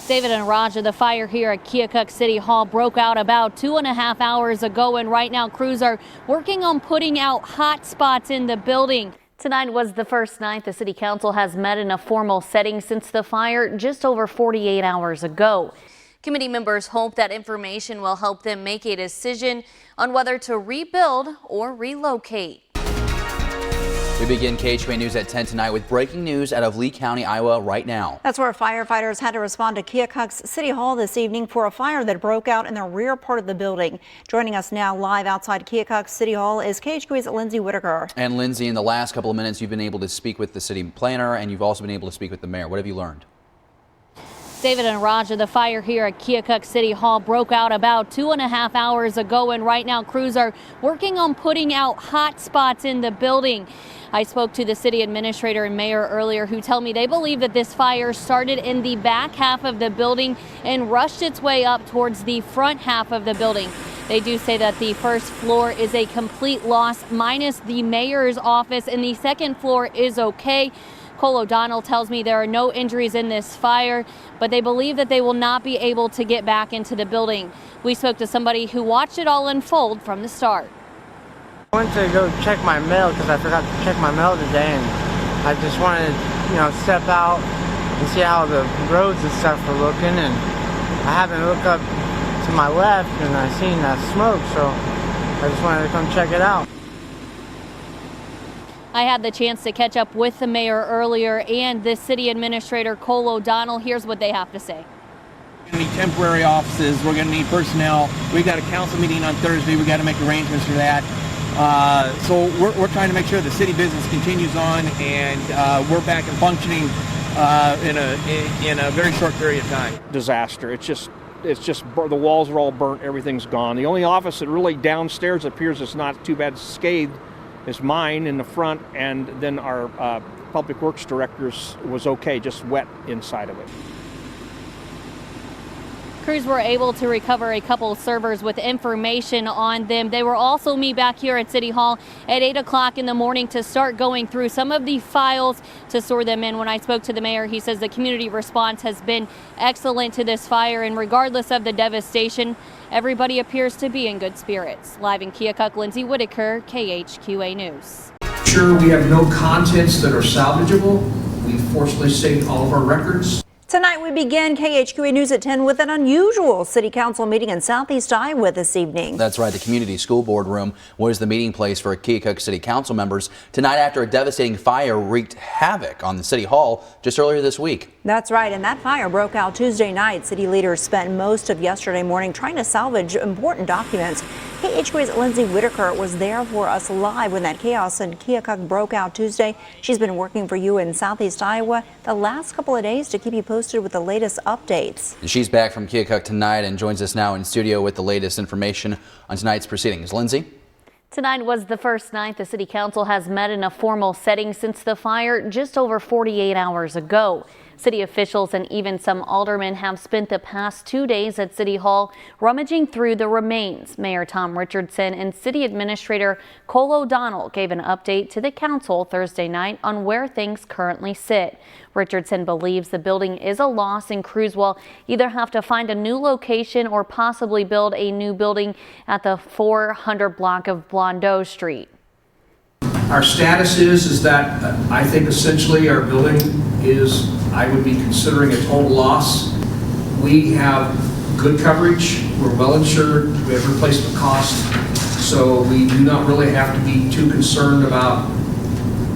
David and Raja, the fire here at Keokuk City Hall broke out about 2.5 hours ago, and right now crews are working on putting out hot spots in the building. Tonight was the first night the city council has met in a formal setting since the fire just over 48 hours ago. Committee members hope that information will help them make a decision on whether to rebuild or relocate. We begin KHQA News at 10 tonight with breaking news out of Lee County, Iowa right now. That's where firefighters had to respond to Keokuk's City Hall this evening for a fire that broke out in the rear part of the building. Joining us now live outside Keokuk City Hall is KHQA's Lindsay Whitaker. And Lindsay, in the last couple of minutes, you've been able to speak with the city planner and you've also been able to speak with the mayor. What have you learned? David and Raja, the fire here at Keokuk City Hall broke out about 2.5 hours ago, and right now crews are working on putting out hot spots in the building. I spoke to the city administrator and mayor earlier, who tell me they believe that this fire started in the back half of the building and rushed its way up towards the front half of the building. They do say that the first floor is a complete loss minus the mayor's office, and the second floor is okay. Cole O'Donnell tells me there are no injuries in this fire, but they believe that they will not be able to get back into the building. We spoke to somebody who watched it all unfold from the start. I went to go check my mail because I forgot to check my mail today, and I just wanted to, step out and see how the roads and stuff were looking, and I happened to look up to my left and I seen that smoke, so I just wanted to come check it out. I had the chance to catch up with the mayor earlier and the city administrator, Cole O'Donnell. Here's what they have to say. We're going to need temporary offices. We're going to need personnel. We got a council meeting on Thursday. We got to make arrangements for that. So we're trying to make sure the city business continues on and we're back and functioning in a very short period of time. Disaster. It's just the walls are all burnt. Everything's gone. The only office that really downstairs appears it's not too bad scathed is mine in the front, and then our public works director's was okay, just wet inside of it. Crews were able to recover a couple of servers with information on them. They will also meet back here at City Hall at 8 o'clock in the morning to start going through some of the files to store them in. When I spoke to the mayor, he says the community response has been excellent to this fire, and regardless of the devastation, everybody appears to be in good spirits. Live in Keokuk, Lindsay Whitaker, KHQA News. Sure, we have no contents that are salvageable. We fortunately saved all of our records. Tonight we begin KHQA News at 10 with an unusual city council meeting in Southeast Iowa this evening. That's right. The community school board room was the meeting place for Keokuk City Council members tonight after a devastating fire wreaked havoc on the city hall just earlier this week. That's right, and that fire broke out Tuesday night. City leaders spent most of yesterday morning trying to salvage important documents. KHQA's Lindsay Whitaker was there for us live when that chaos in Keokuk broke out Tuesday. She's been working for you in Southeast Iowa the last couple of days to keep you posted with the latest updates. She's back from Keokuk tonight and joins us now in studio with the latest information on tonight's proceedings. Lindsay? Tonight was the first night the city council has met in a formal setting since the fire just over 48 hours ago. City officials and even some aldermen have spent the past 2 days at City Hall rummaging through the remains. Mayor Tom Richardson and City Administrator Cole O'Donnell gave an update to the council Thursday night on where things currently sit. Richardson believes the building is a loss and crews will either have to find a new location or possibly build a new building at the 400 block of Blondeau Street. Our status is that I think essentially our building is, I would be considering a total loss. We have good coverage, we're well insured, we have replacement costs, so we do not really have to be too concerned about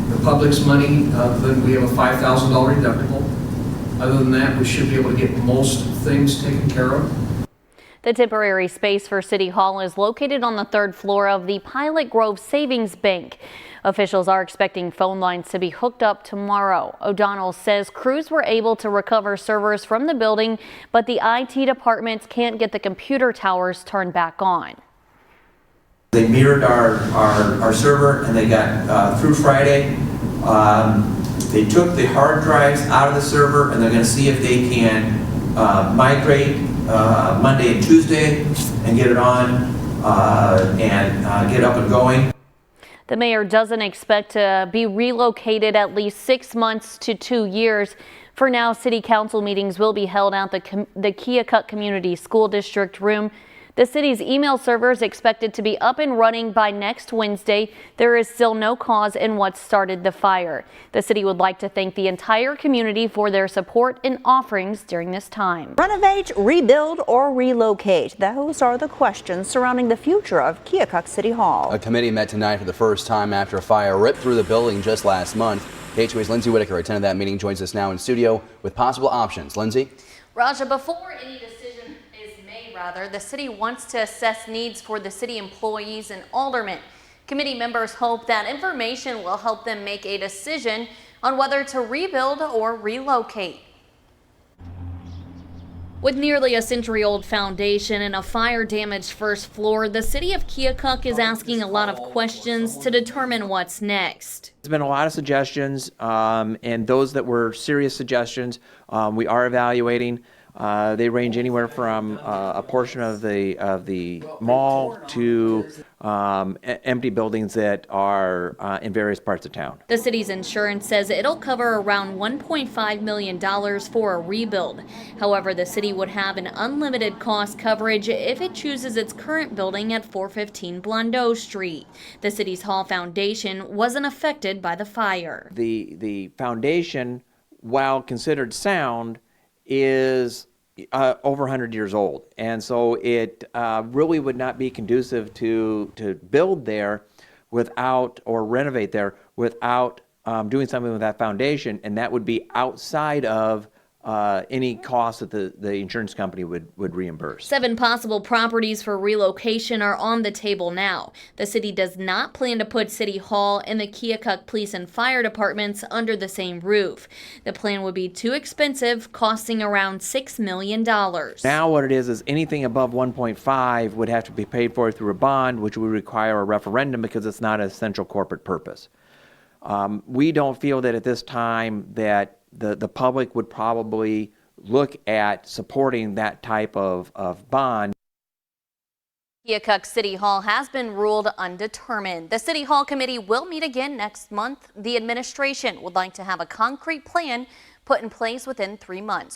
the public's money. Then we have a $5,000 deductible. Other than that, we should be able to get most things taken care of. The temporary space for City Hall is located on the 3rd floor of the Pilot Grove Savings Bank. Officials are expecting phone lines to be hooked up tomorrow. O'Donnell says crews were able to recover servers from the building, but the IT departments can't get the computer towers turned back on. They mirrored our server and they got through Friday. They took the hard drives out of the server and they're going to see if they can migrate Monday and Tuesday and get it on and get up and going. The mayor doesn't expect to be relocated at least 6 months to 2 years. For now, city council meetings will be held at the Keokuk Community School District room. The city's email server is expected to be up and running by next Wednesday. There is still no cause in what started the fire. The city would like to thank the entire community for their support and offerings during this time. Renovate, rebuild, or relocate? Those are the questions surrounding the future of Keokuk City Hall. A committee met tonight for the first time after a fire ripped through the building just last month. KHOA's Lindsay Whitaker attended that meeting, joins us now in studio with possible options. Lindsay? Raja, before any decision is made, the city wants to assess needs for the city employees and aldermen. Committee members hope that information will help them make a decision on whether to rebuild or relocate. With nearly a century-old foundation and a fire-damaged first floor, the city of Keokuk is asking a lot of questions to determine what's next. There's been a lot of suggestions, and those that were serious suggestions we are evaluating. They range anywhere from a portion of the mall to empty buildings that are in various parts of town. The city's insurance says it'll cover around $1.5 million for a rebuild. However, the city would have an unlimited cost coverage if it chooses its current building at 415 Blondeau Street. The city's Hall Foundation wasn't affected by the fire. The foundation, while considered sound, is over 100 years old, and so it really would not be conducive to build there without, or renovate there without doing something with that foundation, and that would be outside of any cost that the insurance company would reimburse. 7 possible properties for relocation are on the table now. The city does not plan to put City Hall and the Keokuk Police and Fire Departments under the same roof. The plan would be too expensive, costing around $6 million. Now what it is anything above 1.5 would have to be paid for through a bond, which would require a referendum because it's not an essential corporate purpose. We don't feel that at this time that the public would probably look at supporting that type of bond. Keokuk City Hall has been ruled undetermined. The City Hall Committee will meet again next month. The administration would like to have a concrete plan put in place within 3 months.